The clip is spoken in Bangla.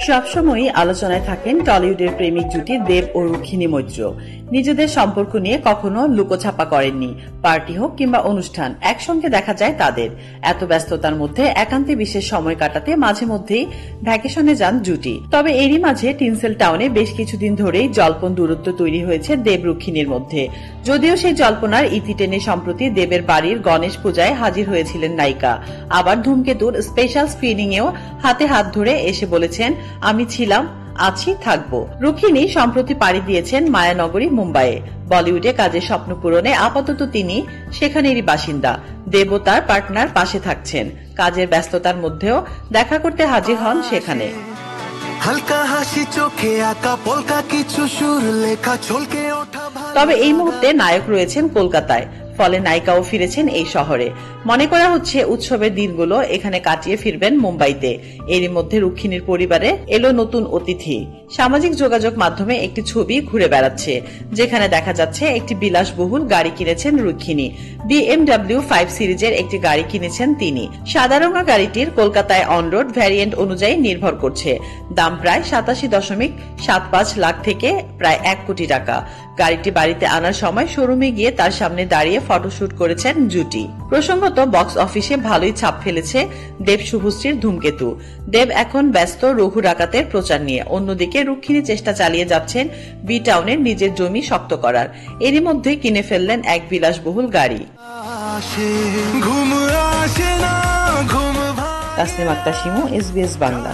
সবসময়ই আলোচনায় থাকেন টলিউডের প্রেমিক জুটি দেব ও রুক্মিণী মৈত্র। নিজেদের সম্পর্ক নিয়ে কখনো লুকোছাপা করেননি। পার্টি হোক কিংবা অনুষ্ঠান, একসঙ্গে দেখা যায় তাদের। এত ব্যস্ততার মধ্যে একান্তে বিশেষ সময় কাটাতে মাঝে মধ্যেই ভ্যাকেশনে যান জুটি। তবে এরই মাঝে টিনসেল টাউনে বেশ কিছুদিন ধরেই জল্পন দূরত্ব তৈরি হয়েছে দেব রুক্মিণীর মধ্যে। যদিও সেই জল্পনার ইতি টেনে সম্প্রতি দেবের বাড়ির গণেশ পূজায় হাজির হয়েছিলেন নায়িকা। আবার ধূমকেতুর স্পেশাল স্ক্রিনিং এও হাতে হাত ধরে এসে বলেছেন, আমি ছিলাম, আছি, থাকবো। রুক্মিণী সম্প্রতি পাড়ি দিয়েছেন মায়ানগরী, মুম্বাইয়ে। বলিউডে কাজের স্বপ্ন পূরণে আপাতত তিনি সেখানেরই বাসিন্দা। দেব ও তার পার্টনার পাশে থাকছেন। কাজের ব্যস্ততার মধ্যেও দেখা করতে হাজির হন সেখানে। হালকা হাসি চোখে আঁকা পলকা কিছু সুর লেখা চলকে ওঠা। তবে এই মুহূর্তে নায়ক রয়েছেন কলকাতায়, ফলে নায়িকাও ফিরেছেন এই শহরে। মনে করা হচ্ছে উৎসবের দিনগুলো এখানে কাটিয়ে ফিরবেন মুম্বাইতে। এরই মধ্যে রুক্মিণীর পরিবারে এলো নতুন অতিথি। সামাজিক যোগাযোগ মাধ্যমে একটি ছবি ঘুরে বেড়াচ্ছে, যেখানে দেখা যাচ্ছে একটি বিলাসবহুল গাড়ি কিনেছেন রুক্মিণী। BMW 5 সিরিজের একটি গাড়ি কিনেছেন তিনি। সাদা রঙা গাড়িটির কলকাতায় অনরোড ভ্যারিয়েন্ট অনুযায়ী নির্ভর করছে। দাম প্রায় 87.75 লাখ থেকে প্রায় 1 কোটি টাকা। গাড়িটি বাড়িতে আনার সময় শোরুমে গিয়ে তার সামনে দাঁড়িয়ে ফটোশুট করেছেন জুটি। প্রসঙ্গত, বক্স অফিসে ভালোই ছাপ ফেলেছে দেব শুভশ্রীর ধূমকেতু। দেব এখন ব্যস্ত রঘু ডাকাতের প্রচার নিয়ে। অন্যদিকে রুক্মিণী চেষ্টা চালিয়ে যাচ্ছেন বি টাউনের নিজের জমি শক্ত করার। এরই মধ্যে কিনে ফেললেন এক বিলাসবহুল গাড়ি। তাসনিম আক্তার শিমু, SBS বাংলা।